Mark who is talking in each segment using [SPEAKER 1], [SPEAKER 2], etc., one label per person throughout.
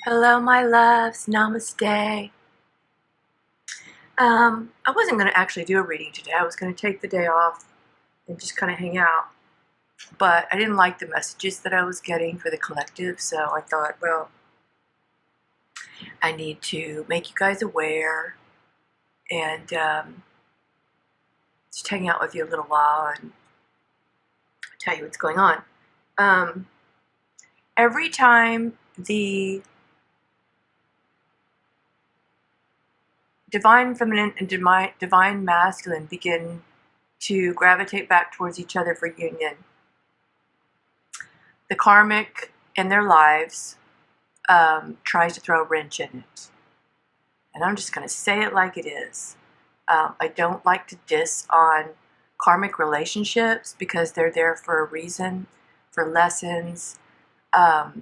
[SPEAKER 1] Hello, my loves. Namaste. I wasn't going to actually do a reading today. I was going to take the day off and just kind of hang out. But I didn't like the messages that I was getting for the collective, so I thought, well, I need to make you guys aware and just hang out with you a little while and tell you what's going on. Every time the divine feminine and divine masculine begin to gravitate back towards each other for union, the karmic in their lives tries to throw a wrench in it. And I'm just going to say it like it is. I don't like to diss on karmic relationships because they're there for a reason, for lessons. But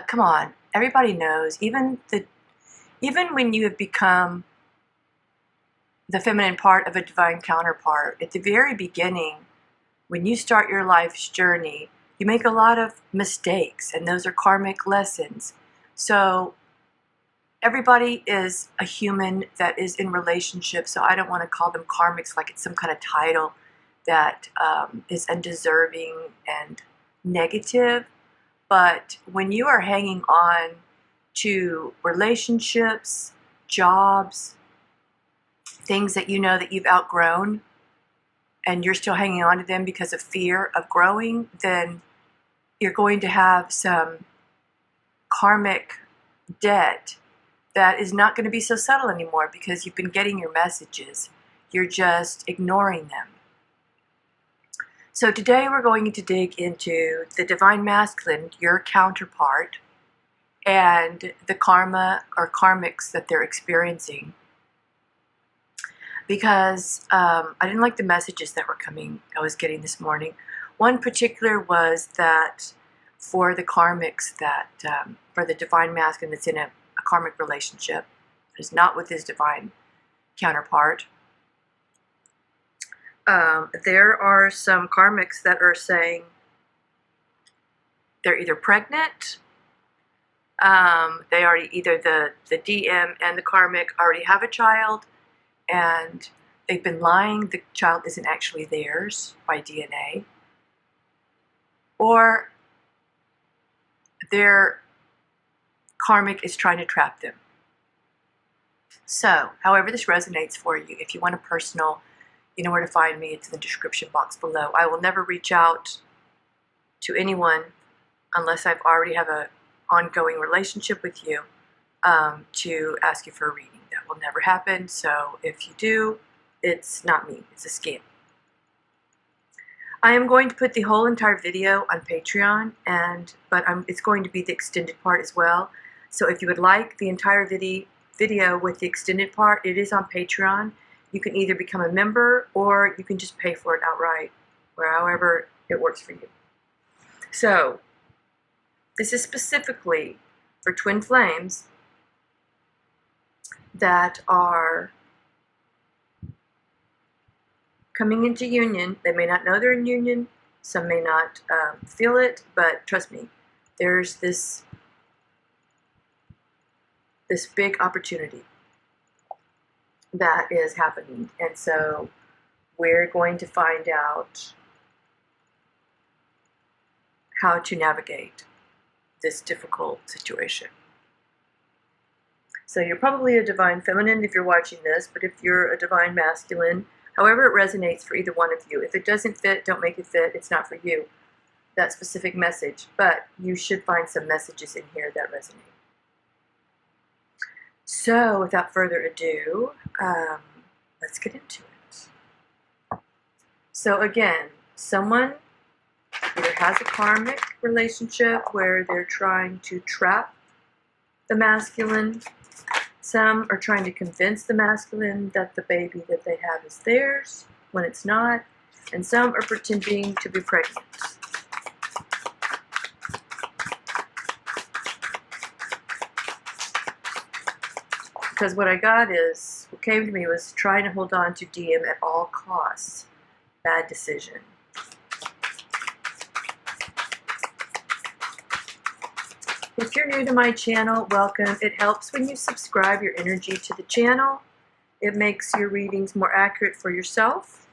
[SPEAKER 1] come on, everybody knows, even when you have become the feminine part of a divine counterpart, at the very beginning, when you start your life's journey, you make a lot of mistakes, and those are karmic lessons. So everybody is a human that is in relationship, so I don't want to call them karmics like it's some kind of title that is undeserving and negative. But when you are hanging on to relationships, jobs, things that you know that you've outgrown, and you're still hanging on to them because of fear of growing, then you're going to have some karmic debt that is not going to be so subtle anymore because you've been getting your messages. You're just ignoring them. So today we're going to dig into the divine masculine, your counterpart, and the karma or karmics that they're experiencing. Because I didn't like the messages that I was getting this morning. One particular was that for the karmics that, for the divine masculine that's in a karmic relationship, is not with his divine counterpart, there are some karmics that are saying they're either pregnant, they already, either the DM and the karmic already have a child, and they've been lying, the child isn't actually theirs by DNA, or their karmic is trying to trap them. So, however this resonates for you, if you want a personal, you know where to find me. It's in the description box below. I will never reach out to anyone unless I've already have an ongoing relationship with you to ask you for a reading. That will never happen. So if you do, it's not me. It's a scam. I am going to put the whole entire video on Patreon, but it's going to be the extended part as well. So if you would like the entire video with the extended part, it is on Patreon. You can either become a member or you can just pay for it outright, or however it works for you. So this is specifically for twin flames that are coming into union. They may not know they're in union. Some may not feel it, but trust me, there's this big opportunity that is happening. And so we're going to find out how to navigate this difficult situation. So you're probably a divine feminine if you're watching this, but if you're a divine masculine, however it resonates for either one of you. If it doesn't fit, don't make it fit. It's not for you, that specific message. But you should find some messages in here that resonate. So without further ado, let's get into it. So again, someone either has a karmic relationship where they're trying to trap the masculine. Some are trying to convince the masculine that the baby that they have is theirs when it's not. And some are pretending to be pregnant. Because what I got is, what came to me was trying to hold on to DM at all costs. Bad decision. If you're new to my channel, welcome. It helps when you subscribe your energy to the channel. It makes your readings more accurate for yourself.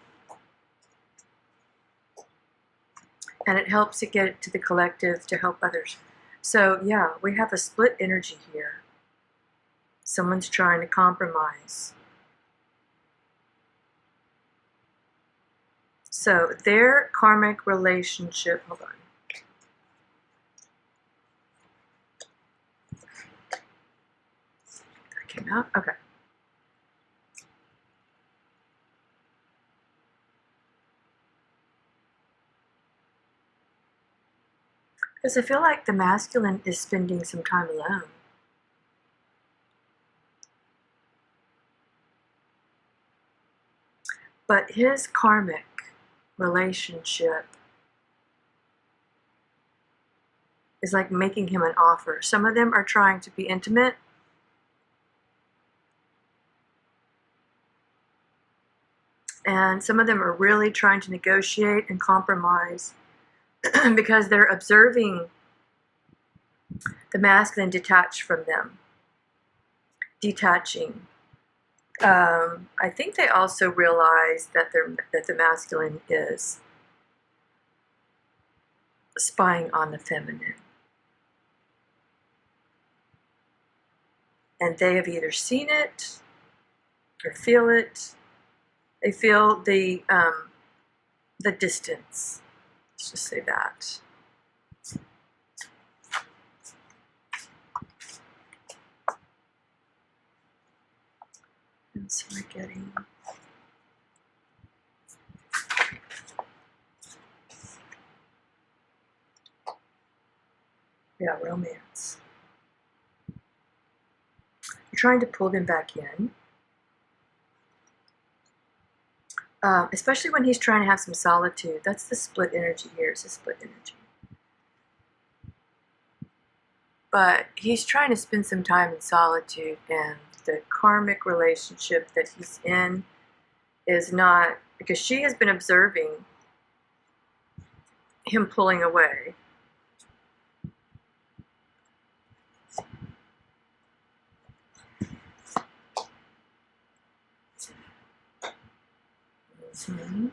[SPEAKER 1] And it helps it get it to the collective to help others. So yeah, we have a split energy here. Someone's trying to compromise. So their karmic relationship, hold on. That came out, okay. Because I feel like the masculine is spending some time alone. But his karmic relationship is like making him an offer. Some of them are trying to be intimate. And some of them are really trying to negotiate and compromise because they're observing the masculine detach from them. Detaching. I think they also realize that the masculine is spying on the feminine. And they have either seen it or feel it. They feel the distance. Let's just say that. And so we're getting romance. You're trying to pull them back in. Especially when he's trying to have some solitude. That's the split energy here. It's a split energy. But he's trying to spend some time in solitude, and the karmic relationship that he's in is not, because she has been observing him pulling away. Mm-hmm.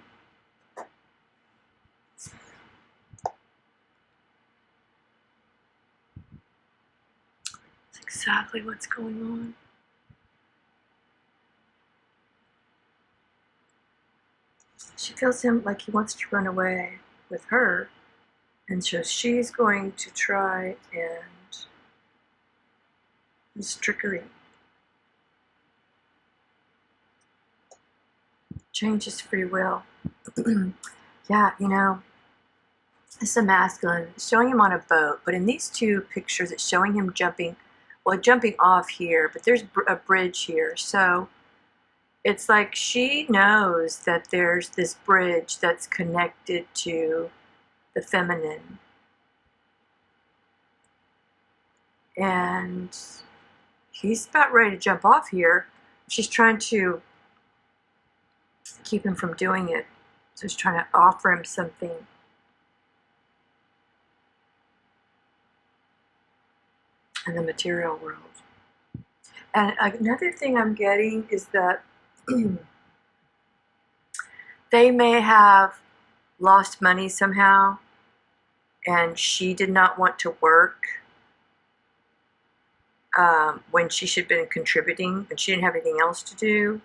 [SPEAKER 1] That's exactly what's going on. She feels him like he wants to run away with her, and so she's going to try and use trickery. Change his free will. Yeah, you know, it's a masculine showing him on a boat, but in these two pictures it's showing him jumping off here, but there's a bridge here. So it's like she knows that there's this bridge that's connected to the feminine. And he's about ready to jump off here. She's trying to keep him from doing it. So she's trying to offer him something. In the material world. And another thing I'm getting is that they may have lost money somehow, and she did not want to work when she should have been contributing, and she didn't have anything else to do.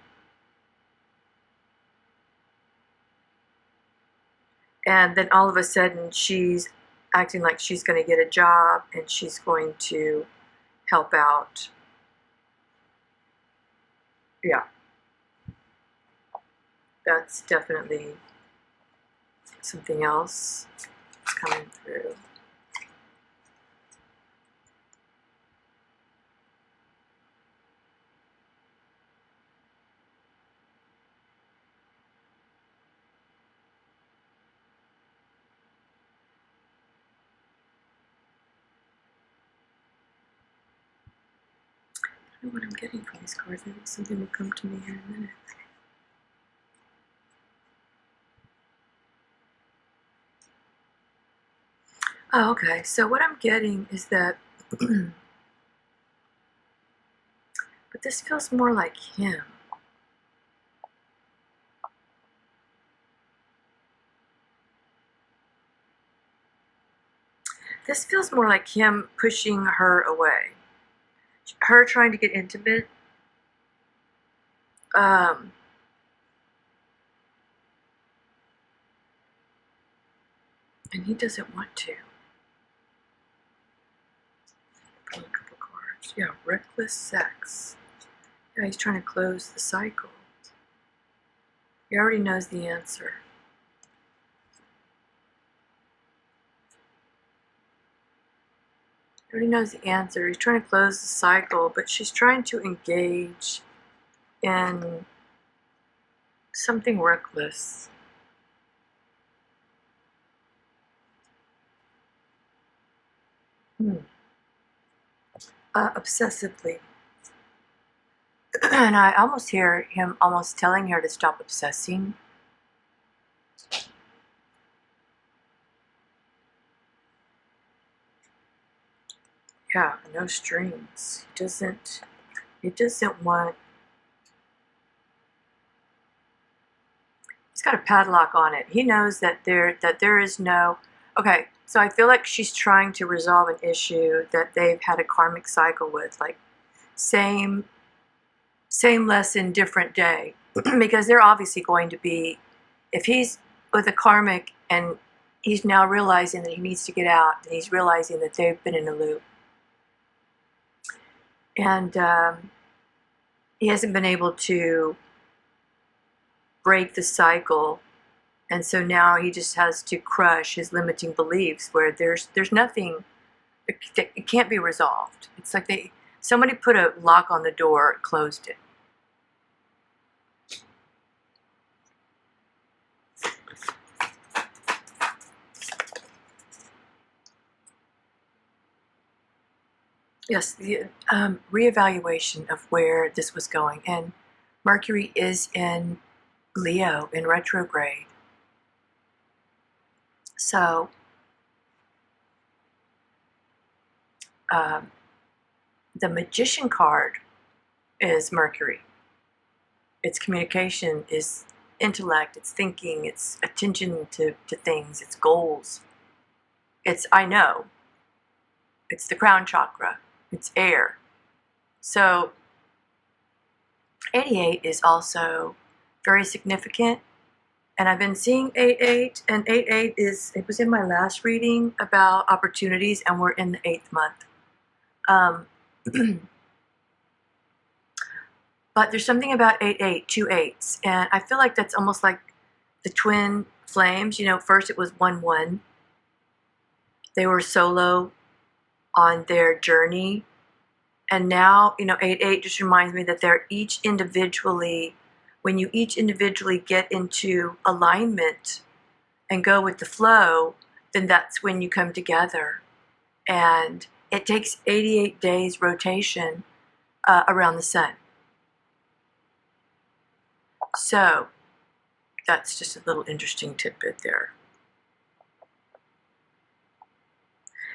[SPEAKER 1] And then all of a sudden she's acting like she's going to get a job and she's going to help out. Yeah. That's definitely something else that's coming through. I don't know what I'm getting from these cards. Maybe something will come to me here in a minute. Oh, okay. So what I'm getting is that But this feels more like him. This feels more like him pushing her away. Her trying to get intimate. And he doesn't want to. Pull a couple cards. Yeah, reckless sex. Yeah, he's trying to close the cycle. He already knows the answer. He already knows the answer. He's trying to close the cycle, but she's trying to engage in something reckless. Obsessively. And I almost hear him almost telling her to stop obsessing. Yeah, no strings. He doesn't want. He's got a padlock on it. He knows that there is no. Okay, so I feel like she's trying to resolve an issue that they've had a karmic cycle with, like same lesson, different day. Because they're obviously going to be, if he's with a karmic and he's now realizing that he needs to get out, and he's realizing that they've been in a loop. And he hasn't been able to break the cycle, and so now he just has to crush his limiting beliefs, where there's nothing, it can't be resolved. It's like somebody put a lock on the door and closed it. Yes, the reevaluation of where this was going. And Mercury is in Leo in retrograde. So the Magician card is Mercury. Its communication is intellect, it's thinking, it's attention to things, it's goals. It's I know. It's the crown chakra. It's air. So 88 is also very significant. And I've been seeing 88, and 88 it was in my last reading about opportunities, and we're in the 8th month. But there's something about 88, 2 8s, and I feel like that's almost like the twin flames. You know, first it was 1-1. They were solo on their journey, and now, 8-8 just reminds me that they're each individually, when you each individually get into alignment and go with the flow, then that's when you come together. And it takes 88 days rotation around the sun. So that's just a little interesting tidbit there.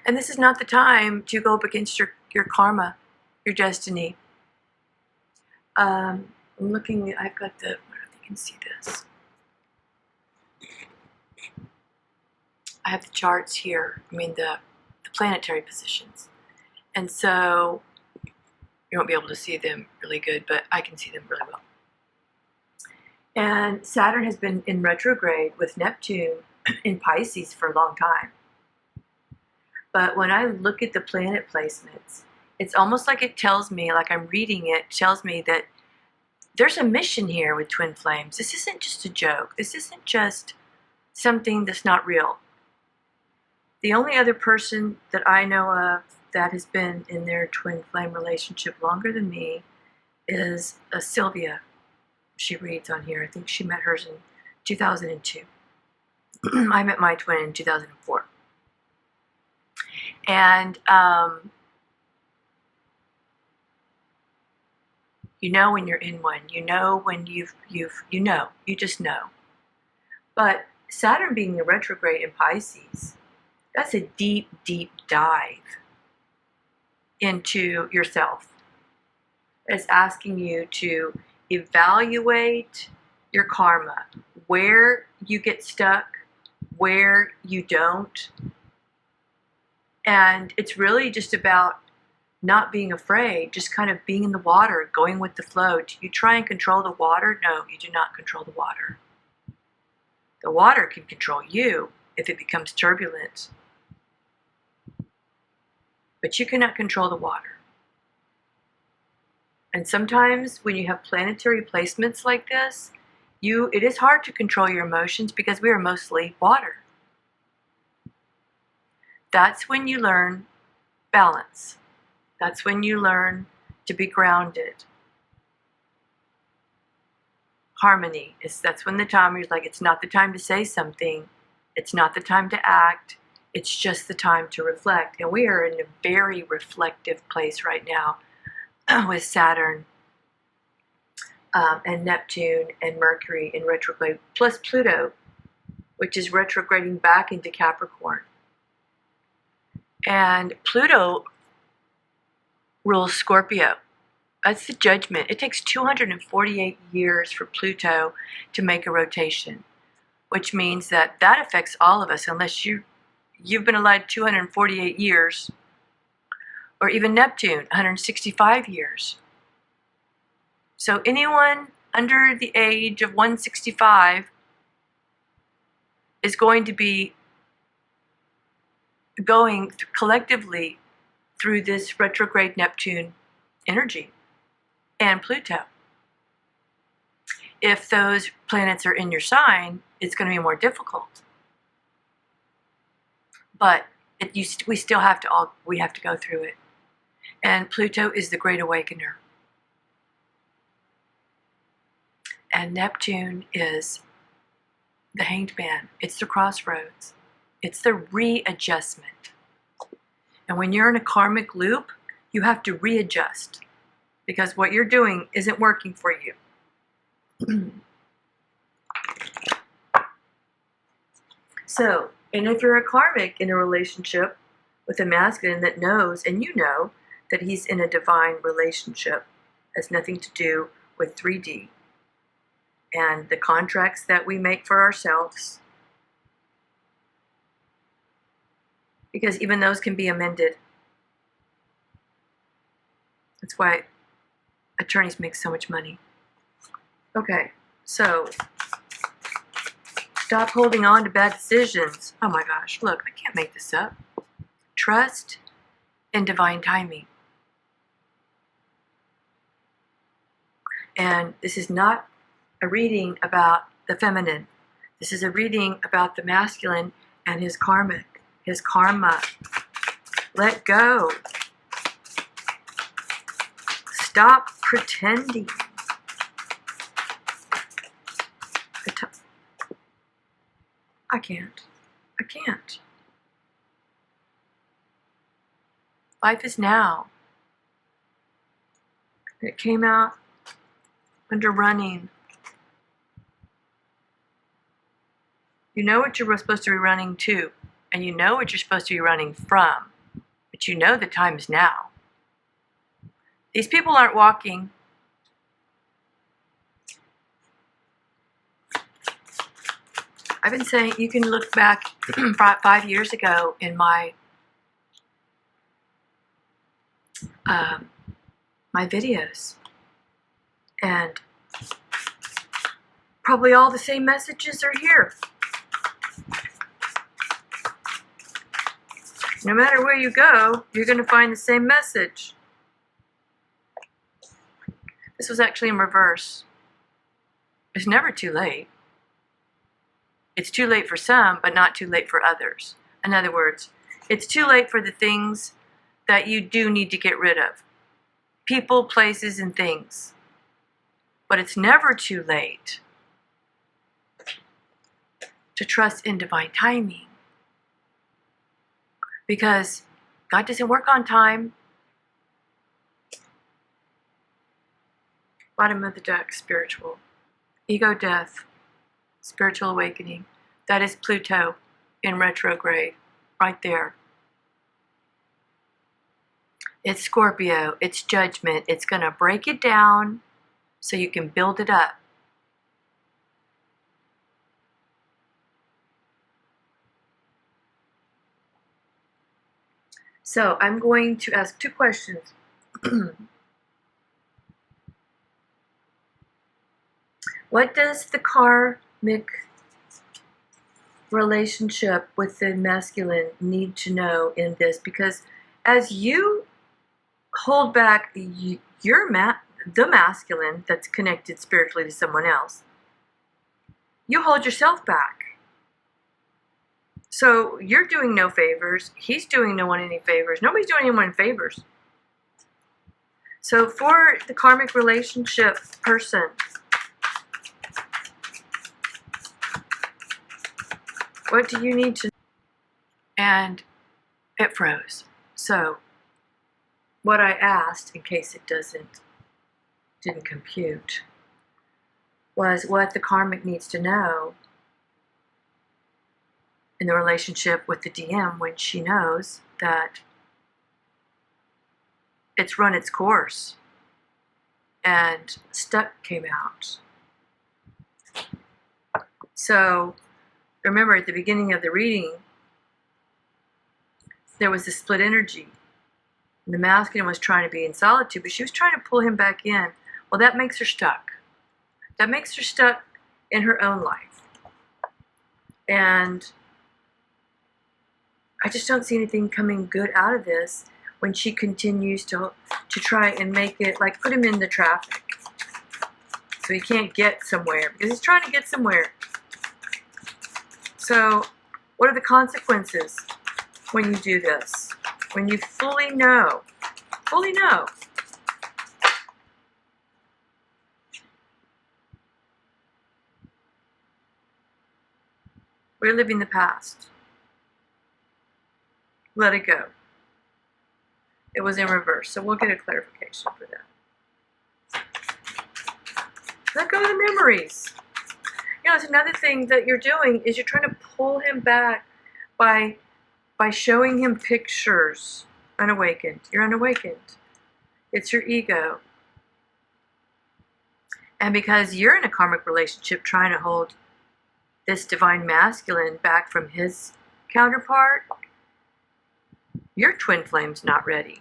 [SPEAKER 1] And this is not the time to go up against your karma, your destiny. I'm looking, I've got I don't know if you can see this. I have the charts here, the planetary positions. And so you won't be able to see them really good, but I can see them really well. And Saturn has been in retrograde with Neptune in Pisces for a long time. But when I look at the planet placements, it's almost like it tells me, like I'm reading it, tells me that there's a mission here with Twin Flames. This isn't just a joke. This isn't just something that's not real. The only other person that I know of that has been in their twin flame relationship longer than me is Sylvia. She reads on here. I think she met hers in 2002. I met my twin in 2004. And you know when you're in one. You know when you just know. But Saturn being in retrograde in Pisces, that's a deep, deep dive. into yourself. It's asking you to evaluate your karma, where you get stuck, where you don't. And it's really just about not being afraid, just kind of being in the water, going with the flow. Do you try and control the water? No, you do not control the water. The water can control you if it becomes turbulent, but you cannot control the water. And sometimes when you have planetary placements like this, it is hard to control your emotions because we are mostly water. That's when you learn balance. That's when you learn to be grounded. Harmony. That's when the time you're like, it's not the time to say something. It's not the time to act. It's just the time to reflect. And we are in a very reflective place right now with Saturn and Neptune and Mercury in retrograde, plus Pluto, which is retrograding back into Capricorn. And Pluto rules Scorpio. That's the judgment. It takes 248 years for Pluto to make a rotation, which means that affects all of us unless you've been alive 248 years, or even Neptune, 165 years. So anyone under the age of 165 is going to be going collectively through this retrograde Neptune energy and Pluto. If those planets are in your sign, it's going to be more difficult. But we still have to go through it. And Pluto is the Great Awakener. And Neptune is the Hanged Man. It's the crossroads. It's the readjustment. And when you're in a karmic loop, you have to readjust because what you're doing isn't working for you. So, and if you're a karmic in a relationship with a masculine that knows, and you know, that he's in a divine relationship, has nothing to do with 3D and the contracts that we make for ourselves, because even those can be amended. That's why attorneys make so much money. Okay, so stop holding on to bad decisions. Oh my gosh, look, I can't make this up. Trust in divine timing. And this is not a reading about the feminine. This is a reading about the masculine and his karmic, his karma. Let go. Stop pretending. I can't. Life is now. It came out under running. You know what you're supposed to be running to, and you know what you're supposed to be running from, but you know the time is now. These people aren't walking. I've been saying, you can look back 5 years ago in my my videos, and probably all the same messages are here. No matter where you go, you're going to find the same message. This was actually in reverse. It's never too late. It's too late for some, but not too late for others. In other words, it's too late for the things that you do need to get rid of. People, places, and things. But it's never too late to trust in divine timing. Because God doesn't work on time. Bottom of the deck, spiritual. Ego death, spiritual awakening. That is Pluto in retrograde, right there. It's Scorpio. It's judgment. It's going to break it down so you can build it up. So I'm going to ask 2 questions. What does the karmic relationship with the masculine need to know in this? Because as you hold back the masculine that's connected spiritually to someone else, you hold yourself back. So you're doing no favors. He's doing no one any favors. Nobody's doing anyone favors. So for the karmic relationship person, what do you need to know? And it froze. So what I asked, in case it didn't compute, was what the karmic needs to know in the relationship with the DM when she knows that it's run its course and stuck came out. So remember at the beginning of the reading, there was a split energy. The masculine was trying to be in solitude, but she was trying to pull him back in. Well, that makes her stuck. That makes her stuck in her own life. And I just don't see anything coming good out of this when she continues to try and make it, like, put him in the traffic so he can't get somewhere, because he's trying to get somewhere. So what are the consequences when you do this? When you fully know, we're living the past. Let it go. It was in reverse, so we'll get a clarification for that. Let go of the memories. You know, it's another thing that you're doing is you're trying to pull him back by showing him pictures. Unawakened. You're unawakened. It's your ego. And because you're in a karmic relationship trying to hold this divine masculine back from his counterpart, your twin flame's not ready.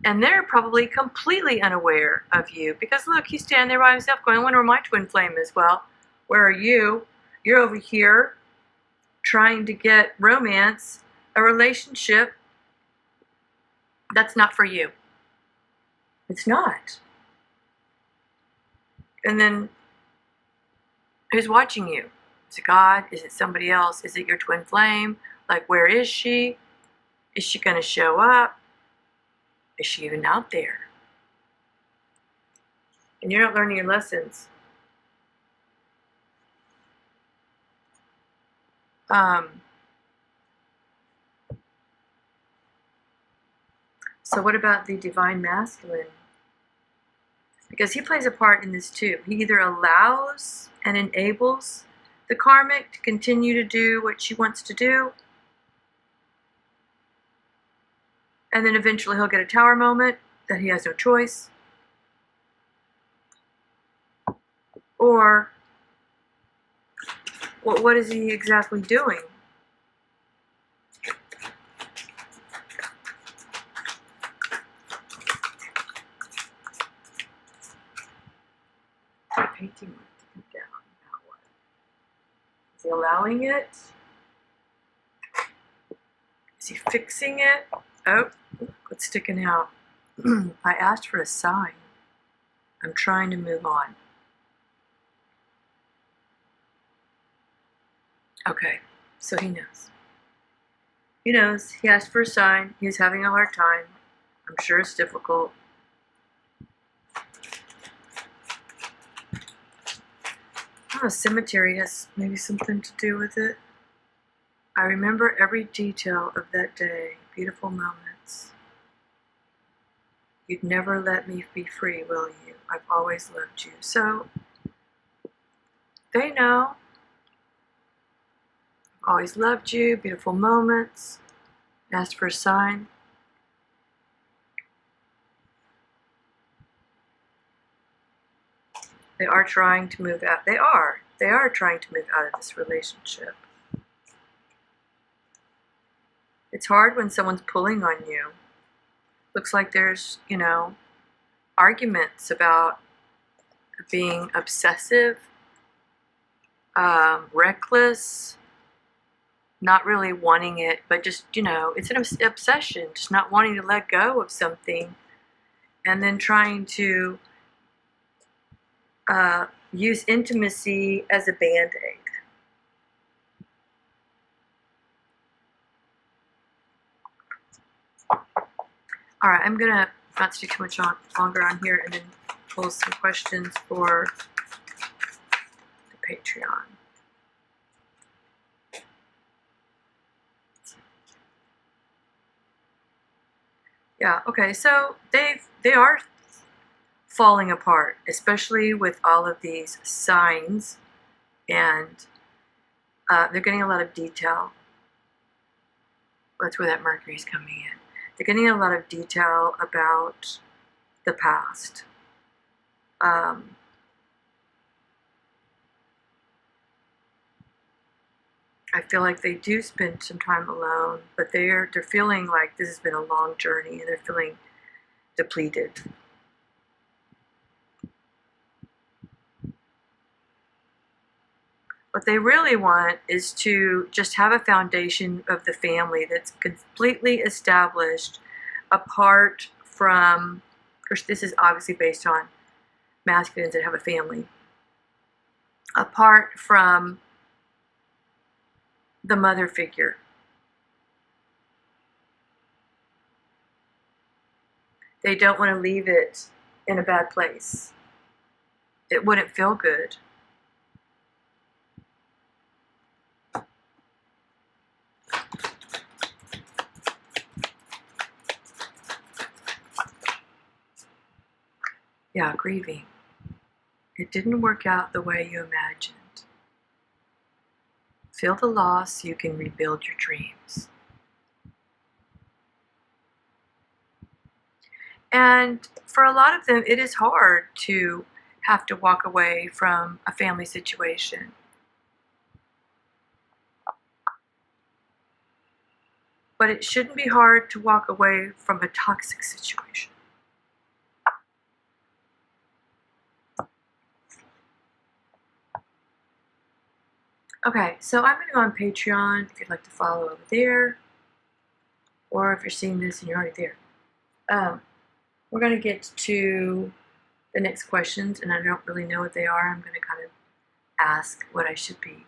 [SPEAKER 1] And they're probably completely unaware of you. Because look, he's standing there by himself going, I wonder where my twin flame is. Well, where are you? You're over here trying to get romance, a relationship that's not for you. It's not. And then who's watching you? Is it God? Is it somebody else? Is it your twin flame? Like, where is she? Is she going to show up? Is she even out there? And you're not learning your lessons. So what about the divine masculine? Because he plays a part in this too. He either allows and enables the karmic to continue to do what she wants to do, and then eventually he'll get a tower moment that he has no choice. Or what is he exactly doing? Painting to come down. Now what? Is he allowing it? Is he fixing it? Oh, what's sticking out? I asked for a sign. I'm trying to move on. Okay, so he knows. He knows. He asked for a sign. He's having a hard time. I'm sure it's difficult. Oh, cemetery has maybe something to do with it. I remember every detail of that day. Beautiful moments. You'd never let me be free, will you? I've always loved you. So, they know. I've always loved you. Beautiful moments. Asked for a sign. They are trying to move out. They are trying to move out of this relationship. It's hard when someone's pulling on you. Looks like there's, you know, arguments about being obsessive, reckless, not really wanting it, but just, you know, it's an obsession, just not wanting to let go of something, and then trying to use intimacy as a band-aid. All right, I'm gonna not stay too much longer on here, and then pull some questions for the Patreon. Yeah, okay, so they are falling apart, especially with all of these signs, and they're getting a lot of detail. That's where that Mercury is coming in. They're getting a lot of detail about the past. I feel like they do spend some time alone, but they're feeling like this has been a long journey, and they're feeling depleted. What they really want is to just have a foundation of the family that's completely established, apart from, of course this is obviously based on masculines that have a family, apart from the mother figure. They don't want to leave it in a bad place. It wouldn't feel good. Yeah, grieving. It didn't work out the way you imagined. Feel the loss so you can rebuild your dreams. And for a lot of them, it is hard to have to walk away from a family situation. But it shouldn't be hard to walk away from a toxic situation. Okay, so I'm going to go on Patreon if you'd like to follow over there, or if you're seeing this and you're already there. We're going to get to the next questions, and I don't really know what they are. I'm going to kind of ask what I should be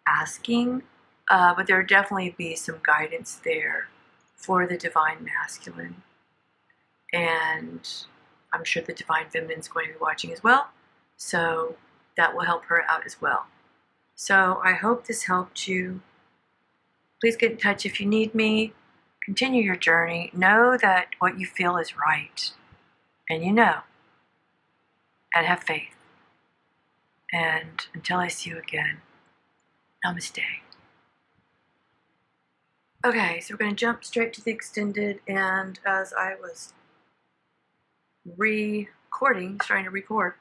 [SPEAKER 1] asking, but there will definitely be some guidance there for the Divine Masculine, and I'm sure the Divine Feminine is going to be watching as well, so that will help her out as well. So I hope this helped you. Please get in touch if you need me. Continue your journey. Know that what you feel is right, and you know, and have faith. And until I see you again, namaste. Okay, so we're going to jump straight to the extended, and as I was starting to record,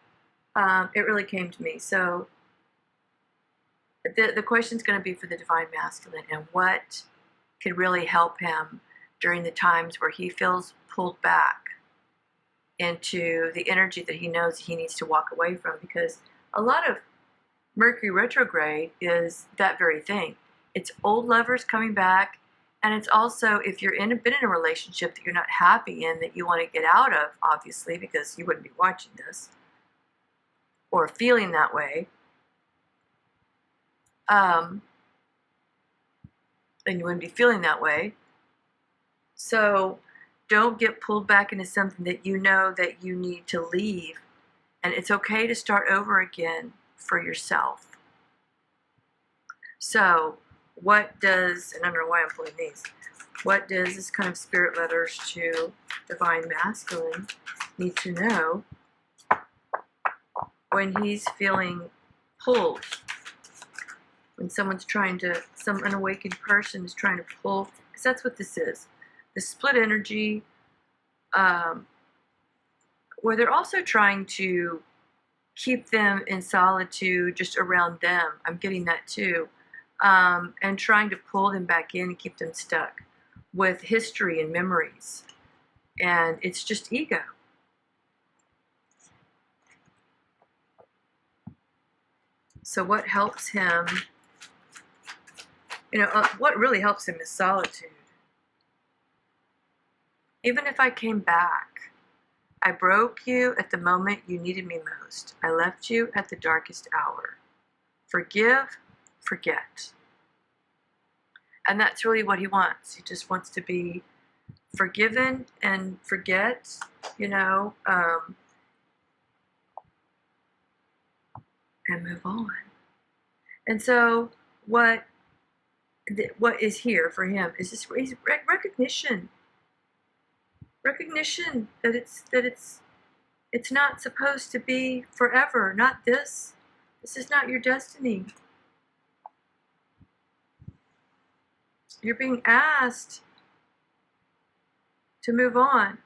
[SPEAKER 1] it really came to me. So the question's going to be for the Divine Masculine, and what could really help him during the times where he feels pulled back into the energy that he knows he needs to walk away from, because a lot of Mercury retrograde is that very thing. It's old lovers coming back, and it's also if you're been in a relationship that you're not happy in, that you want to get out of, obviously, because you wouldn't be watching this or feeling that way. And you wouldn't be feeling that way. So don't get pulled back into something that you know that you need to leave. And it's okay to start over again for yourself. So what does, and I don't know why I'm pulling these, what does this kind of spirit letters to Divine Masculine need to know when he's feeling pulled? When someone's trying to, some unawakened person is trying to pull, because that's what this is. The split energy, Or they're also trying to keep them in solitude just around them. I'm getting that too. And trying to pull them back in and keep them stuck with history and memories. And it's just ego. So what helps him, what really helps him is solitude. Even if I came back, I broke you at the moment you needed me most. I left you at the darkest hour. Forgive, forget. And that's really what he wants. He just wants to be forgiven and forget, and move on. And so what is here for him is this recognition that it's not supposed to be forever. Not this. This is not your destiny. You're being asked to move on.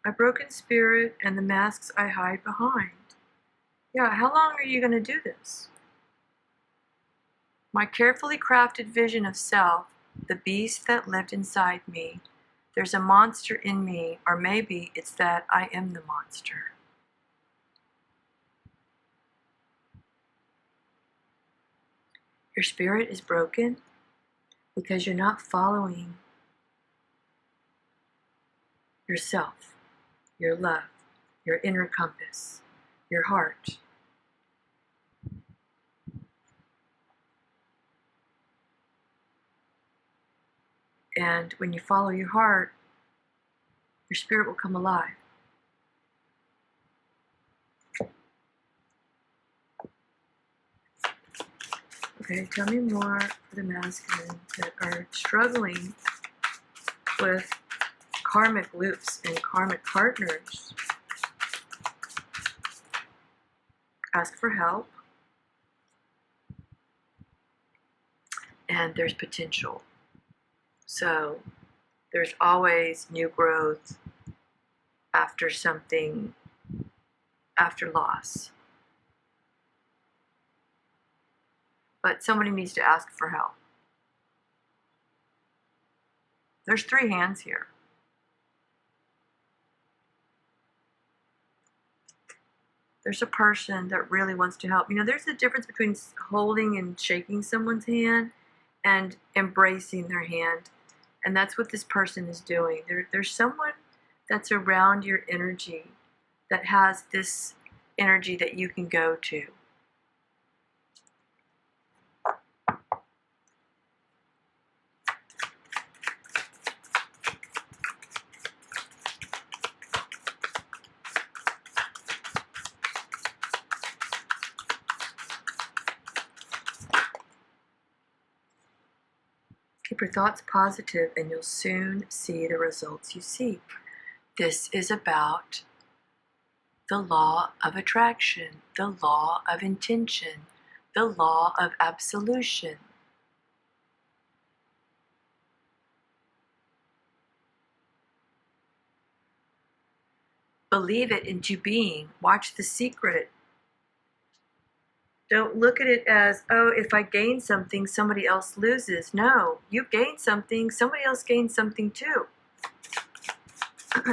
[SPEAKER 1] A broken spirit and the masks I hide behind. Yeah, how long are you going to do this? My carefully crafted vision of self, the beast that lived inside me. There's a monster in me, or maybe it's that I am the monster. Your spirit is broken because you're not following yourself, your love, your inner compass, your heart. And when you follow your heart, your spirit will come alive. Okay, tell me more for the masculine that are struggling with karmic loops and karmic partners. Ask for help. And there's potential. So there's always new growth after something, after loss. But somebody needs to ask for help. There's 3 hands here. There's a person that really wants to help. There's a difference between holding and shaking someone's hand and embracing their hand. And that's what this person is doing. There's someone that's around your energy that has this energy that you can go to. Keep your thoughts positive and you'll soon see the results you seek. This is about the law of attraction, the law of intention, the law of absolution. Believe it into being. Watch The Secret. Don't look at it as, oh, if I gain something, somebody else loses. No, you gain something, somebody else gains something too.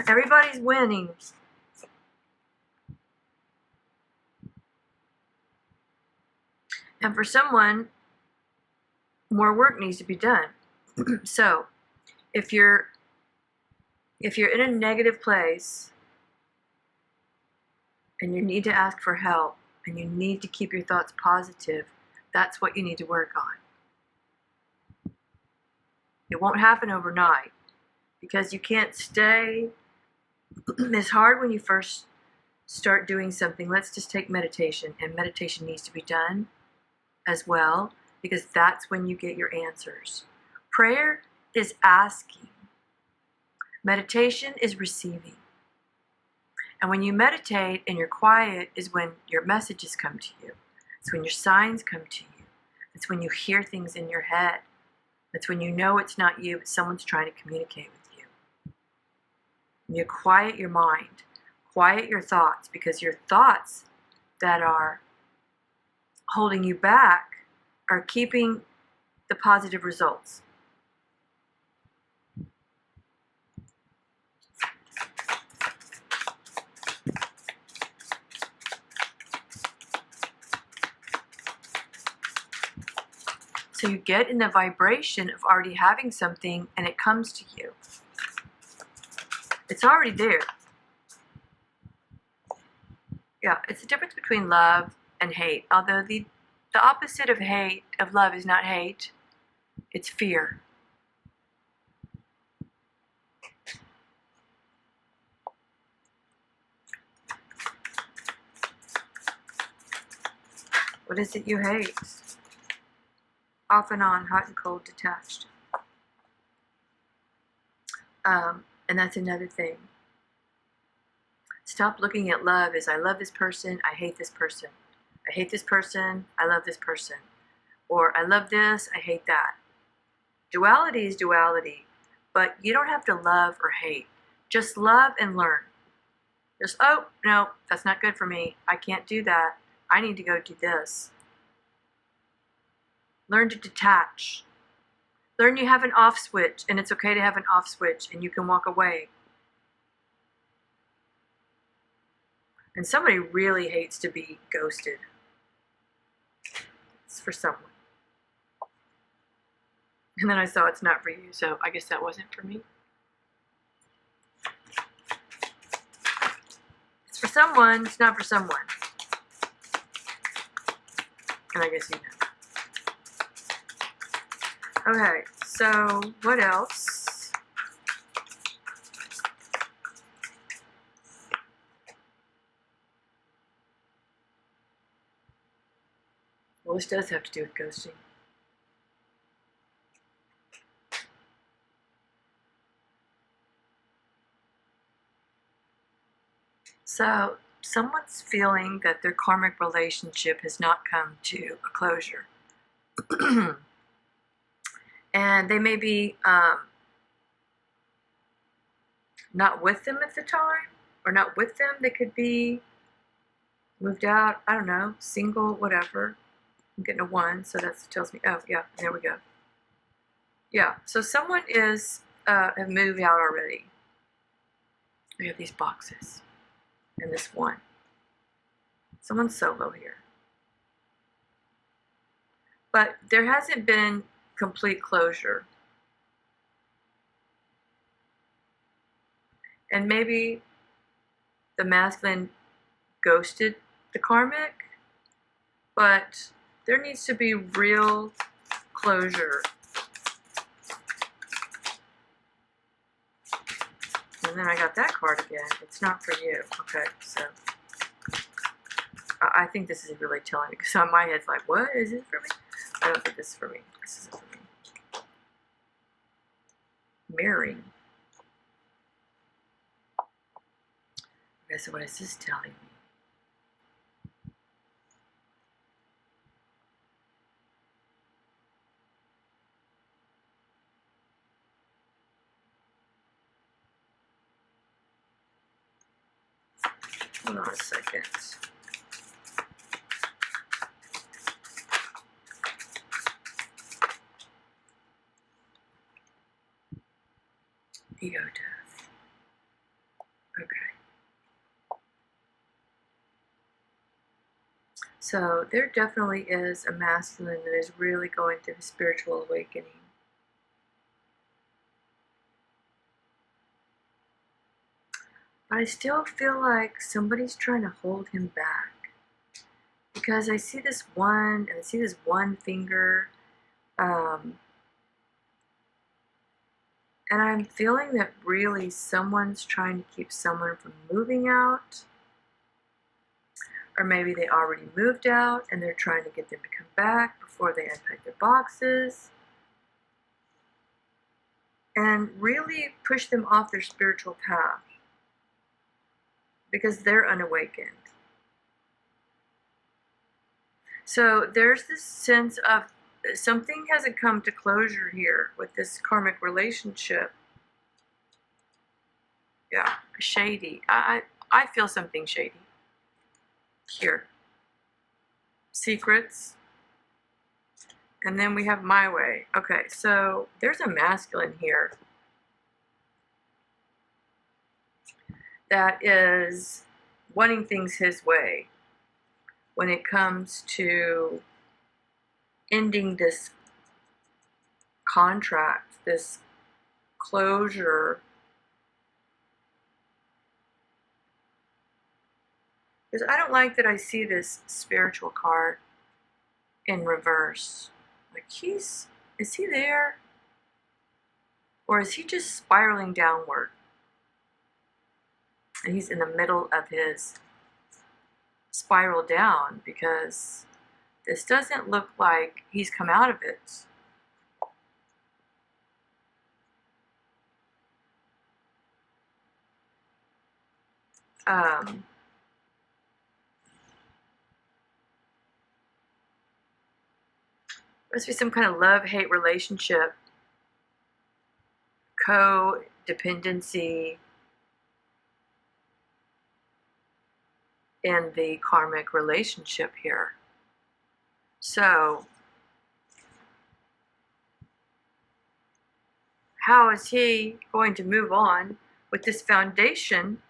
[SPEAKER 1] Everybody's winning. And for someone, more work needs to be done. So, if you're in a negative place and you need to ask for help, and you need to keep your thoughts positive, that's what you need to work on. It won't happen overnight because you can't stay. It's hard when you first start doing something. Let's just take meditation, and meditation needs to be done as well because that's when you get your answers. Prayer is asking. Meditation is receiving. And when you meditate and you're quiet is when your messages come to you. It's when your signs come to you. It's when you hear things in your head. It's when you know it's not you, but someone's trying to communicate with you. And you quiet your mind, quiet your thoughts, because your thoughts that are holding you back are keeping the positive results. So you get in the vibration of already having something and it comes to you. It's already there. Yeah, it's the difference between love and hate. Although the opposite of hate, of love, is not hate, it's fear. What is it you hate? Off and on, hot and cold, detached. And that's another thing. Stop looking at love as I love this person, I hate this person. I hate this person, I love this person. Or I love this, I hate that. Duality is duality, but you don't have to love or hate. Just love and learn. Just, oh, no, that's not good for me. I can't do that. I need to go do this. Learn to detach. Learn you have an off switch, and it's okay to have an off switch, and you can walk away. And somebody really hates to be ghosted. It's for someone. And then I saw it's not for you, so I guess that wasn't for me. It's for someone, it's not for someone. And I guess you know. Okay, so what else? Well, this does have to do with ghosting. So, someone's feeling that their karmic relationship has not come to a closure. And they may be not with them at the time, or not with them. They could be moved out, I don't know, single, whatever. I'm getting a 1, so that tells me, oh, yeah, there we go. Yeah, so someone is, have moved out already. We have these boxes, and this 1. Someone's solo here. But there hasn't been complete closure. And maybe the masculine ghosted the karmic, but there needs to be real closure. And then I got that card again. It's not for you. Okay, so I think this is really telling me, because on my head's like, what is it for me? I don't think this is for me. This isn't for me. Mirroring. Okay, so what is this telling me? Hold on a second. Ego death. Okay. So there definitely is a masculine that is really going through a spiritual awakening. But I still feel like somebody's trying to hold him back. Because I see this 1, and I see this 1 finger. And I'm feeling that really someone's trying to keep someone from moving out. Or maybe they already moved out and they're trying to get them to come back before they unpack their boxes. And really push them off their spiritual path. Because they're unawakened. So there's this sense of something hasn't come to closure here with this karmic relationship. Yeah, shady. I feel something shady here. Secrets. And then we have my way. Okay, so there's a masculine here that is wanting things his way when it comes to ending this contract, this closure. Because I don't like that I see this spiritual card in reverse. Like is he there? Or is he just spiraling downward? And he's in the middle of his spiral down, because this doesn't look like he's come out of it. Must be some kind of love-hate relationship, codependency in the karmic relationship here. So, how is he going to move on with this foundation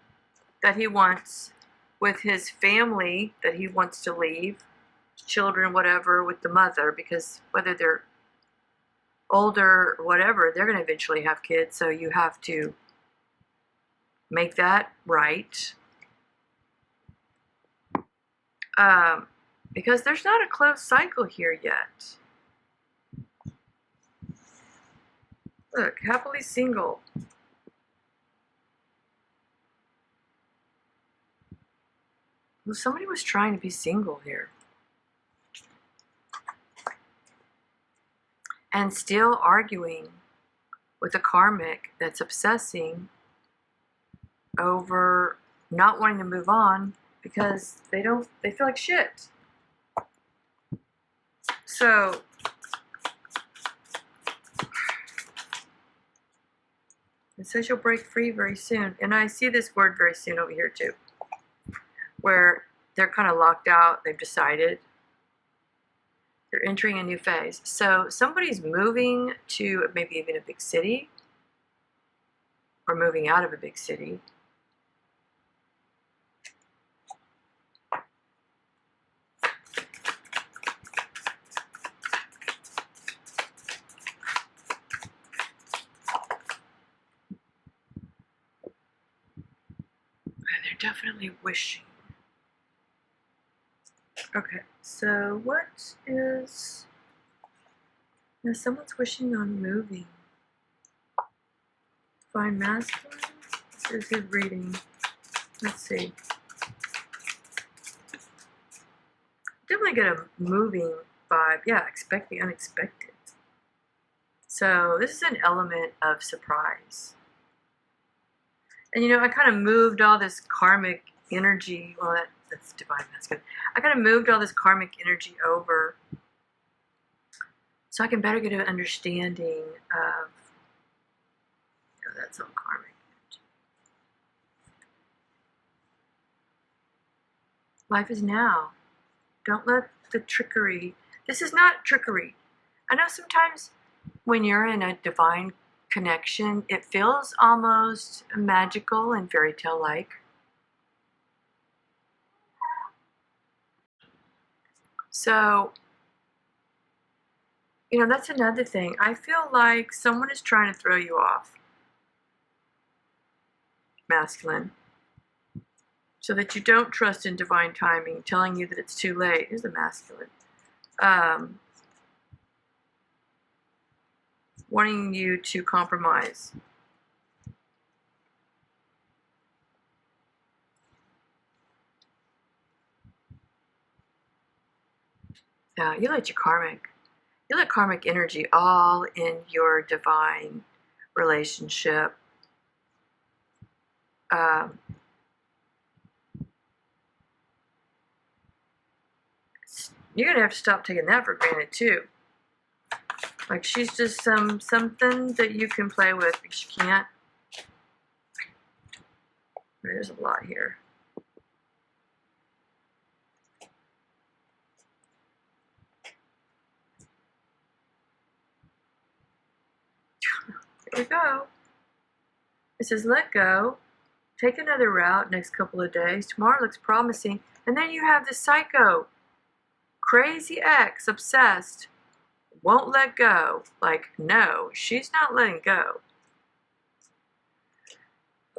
[SPEAKER 1] that he wants, with his family that he wants to leave, children, whatever, with the mother, because whether they're older or whatever, they're going to eventually have kids, so you have to make that right. Because there's not a closed cycle here yet. Look, happily single. Well, somebody was trying to be single here. And still arguing with a karmic that's obsessing over not wanting to move on because they feel like shit. So it says you'll break free very soon. And I see this word very soon over here too, where they're kind of locked out. They've decided they're entering a new phase. So somebody's moving to maybe even a big city, or moving out of a big city. And they're definitely wishing. Okay, so what is... Now someone's wishing on moving. Find masculine? This is his reading. Let's see. Definitely get a moving vibe. Yeah, expect the unexpected. So this is an element of surprise. And you know, I kind of moved all this karmic energy. Well, that's divine masculine. I kind of moved all this karmic energy over so I can better get an understanding of... Oh, that's all karmic energy. Life is now. Don't let the trickery... This is not trickery. I know sometimes when you're in a divine connection, it feels almost magical and fairy tale-like. So, you know, that's another thing. I feel like someone is trying to throw you off, masculine, so that you don't trust in divine timing, telling you that it's too late. Here's the masculine. Wanting you to compromise. Yeah, you let karmic energy all in your divine relationship. You're going to have to stop taking that for granted too. Like she's just something that you can play with, because you can't. There's a lot here. There you go. It says, let go. Take another route next couple of days. Tomorrow looks promising. And then you have this psycho. Crazy ex, obsessed. Won't let go. Like, no, she's not letting go.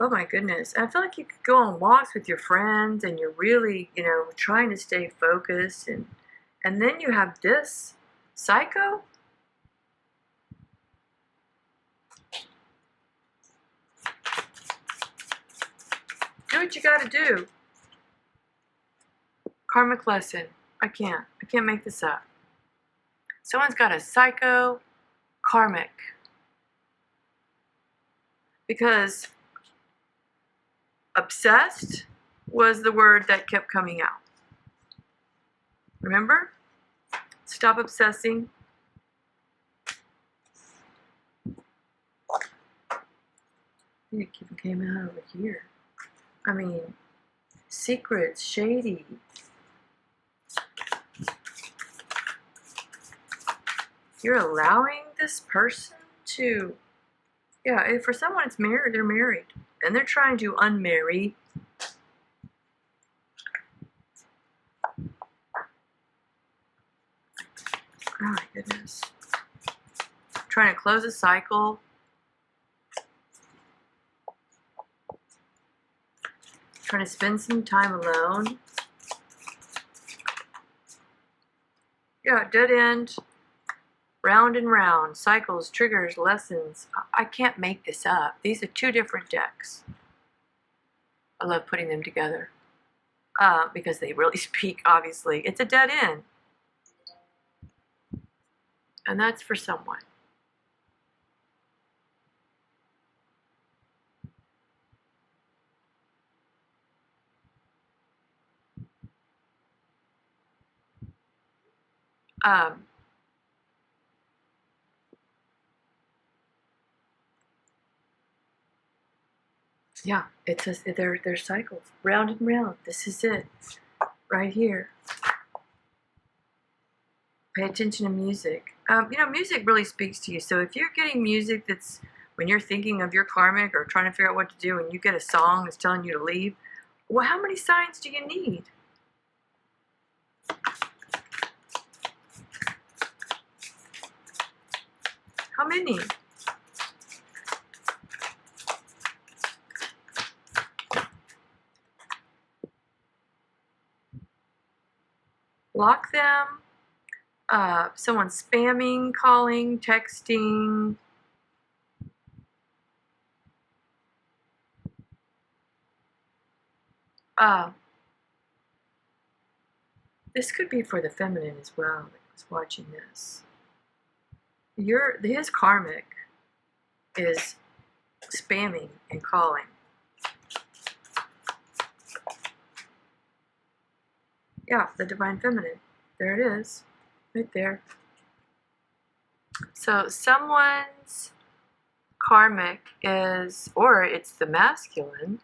[SPEAKER 1] Oh my goodness. I feel like you could go on walks with your friends and you're really, you know, trying to stay focused. And then you have this psycho. Do what you gotta do. Karmic lesson. I can't make this up. Someone's got a psycho karmic. Because obsessed was the word that kept coming out. Remember? Stop obsessing. It came out over here. I mean, secrets, shady. You're allowing this person to, yeah, if for someone it's married, they're married. And they're trying to unmarry. Oh my goodness. Trying to close a cycle. Trying to spend some time alone. Yeah, dead end. Round and round. Cycles, triggers, lessons. I can't make this up. These are two different decks. I love putting them together. Because they really speak, obviously. It's a dead end. And that's for someone. Yeah, it says they're cycles, round and round. This is it, right here. Pay attention to music. You know, music really speaks to you. So if you're getting music that's, when you're thinking of your karmic or trying to figure out what to do, and you get a song that's telling you to leave, well, how many signs do you need? How many? Block them. Someone spamming, calling, texting. This could be for the feminine as well that was watching this. His karmic is spamming and calling. Yeah, the divine feminine. There it is. Right there. So someone's karmic is, or it's the masculine.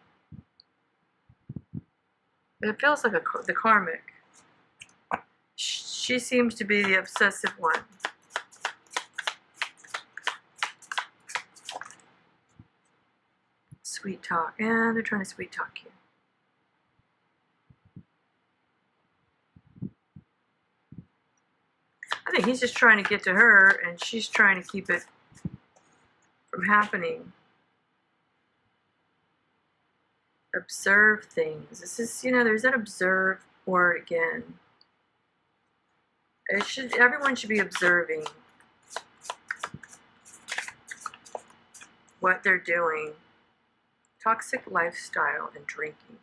[SPEAKER 1] It feels like the karmic. She seems to be the obsessive one. Sweet talk. And they're trying to sweet talk you. I think he's just trying to get to her, and she's trying to keep it from happening. Observe things. This is, you know, there's that observe word again. Everyone should be observing what they're doing. Toxic lifestyle and drinking.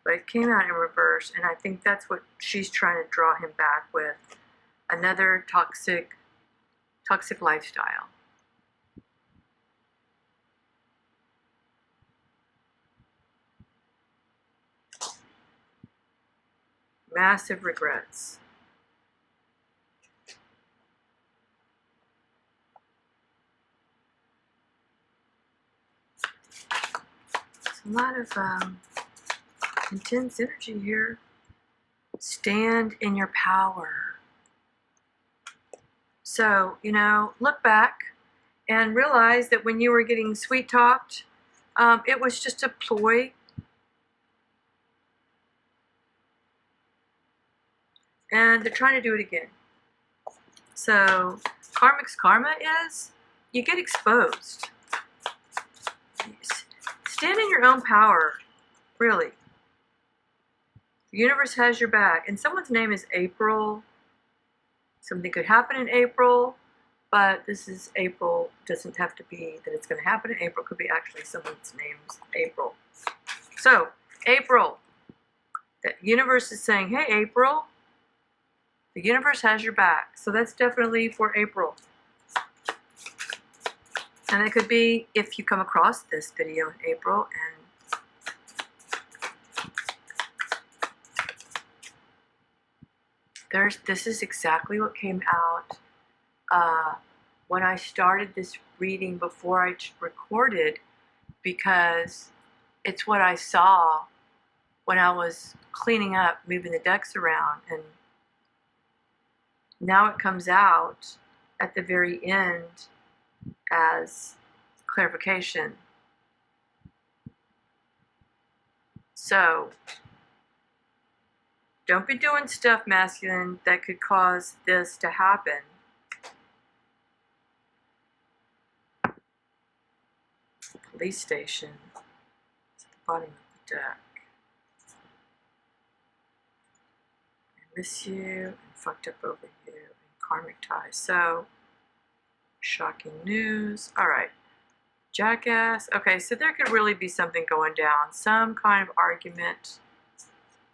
[SPEAKER 1] But it came out in reverse, and I think that's what she's trying to draw him back with. Another toxic lifestyle. Massive regrets. A lot of intense energy here. Stand in your power. So, you know, look back and realize that when you were getting sweet-talked, it was just a ploy. And they're trying to do it again. So, Karmic's karma is, you get exposed. Stand in your own power, really. The universe has your back. And someone's name is April. Something could happen in April, but this is April. Doesn't have to be that it's going to happen in April. It could be actually someone's name's April. So, April. The universe is saying, hey, April. The universe has your back. So that's definitely for April. And it could be if you come across this video in April and this is exactly what came out when I started this reading before I recorded, because it's what I saw when I was cleaning up, moving the decks around, and now it comes out at the very end as clarification. So, don't be doing stuff, masculine, that could cause this to happen. Police station. It's at the bottom of the deck. I miss you and fucked up over you and karmic ties. So, shocking news. Alright. Jackass. Okay, so there could really be something going down. Some kind of argument.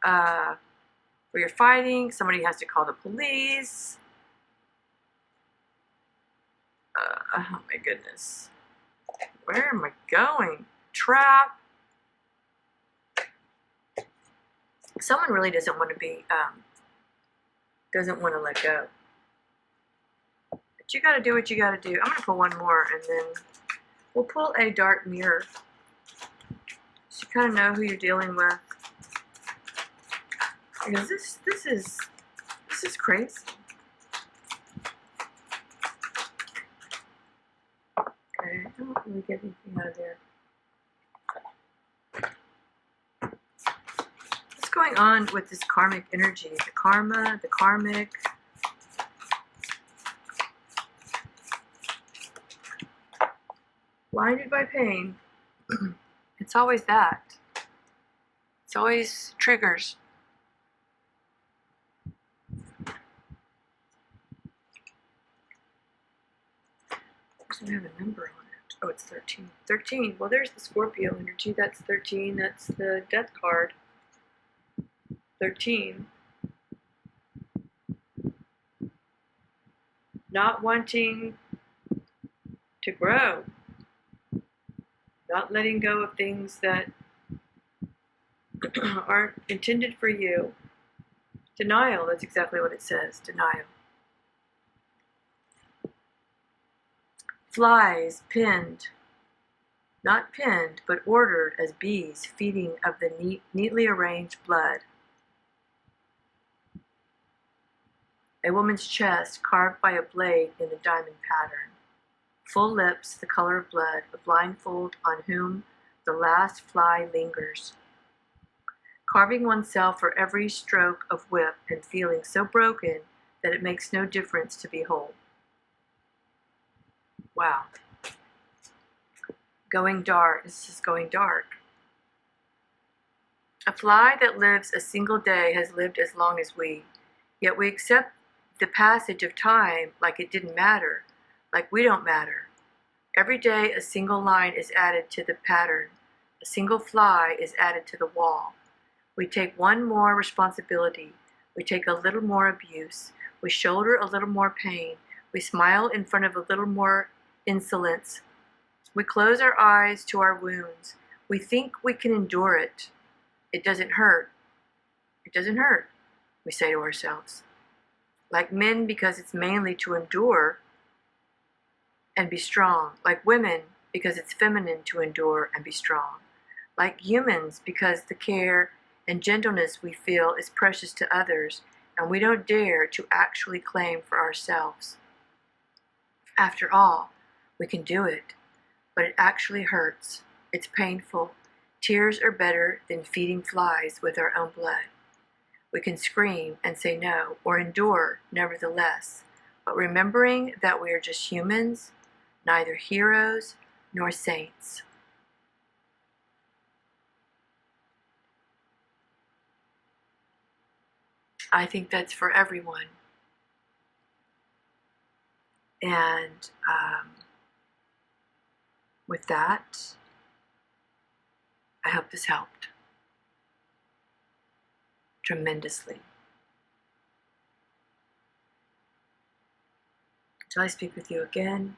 [SPEAKER 1] Where you're fighting, somebody has to call the police. Oh my goodness. Where am I going? Trap. Someone really doesn't want to be, doesn't want to let go. But you gotta do what you gotta do. I'm gonna pull one more and then we'll pull a dark mirror. So you kind of know who you're dealing with. Because this is crazy. Okay, I don't really get anything out of there. What's going on with this karmic energy? The karma, the karmic. Blinded by pain. It's always that. It's always triggers. Doesn't have a number on it. Oh, it's 13. 13. Well, there's the Scorpio energy. That's 13. That's the death card. 13. Not wanting to grow. Not letting go of things that aren't intended for you. Denial. That's exactly what it says. Denial. Flies pinned, not pinned, but ordered as bees feeding of the neatly arranged blood. A woman's chest carved by a blade in a diamond pattern. Full lips, the color of blood, a blindfold on whom the last fly lingers. Carving oneself for every stroke of whip and feeling so broken that it makes no difference to behold. Wow. Going dark. This is going dark. A fly that lives a single day has lived as long as we, yet we accept the passage of time like it didn't matter, like we don't matter. Every day a single line is added to the pattern. A single fly is added to the wall. We take one more responsibility. We take a little more abuse. We shoulder a little more pain. We smile in front of a little more insolence. We close our eyes to our wounds. We think we can endure it. It doesn't hurt. It doesn't hurt, we say to ourselves. Like men, because it's mainly to endure and be strong. Like women, because it's feminine to endure and be strong. like humans, because the care and gentleness we feel is precious to others, and we don't dare to actually claim for ourselves. After all, we can do it, but it actually hurts. It's painful. Tears are better than feeding flies with our own blood. We can scream and say no, or endure nevertheless, but remembering that we are just humans, neither heroes nor saints. I think that's for everyone. And with that, I hope this helped tremendously. Until I speak with you again,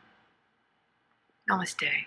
[SPEAKER 1] namaste.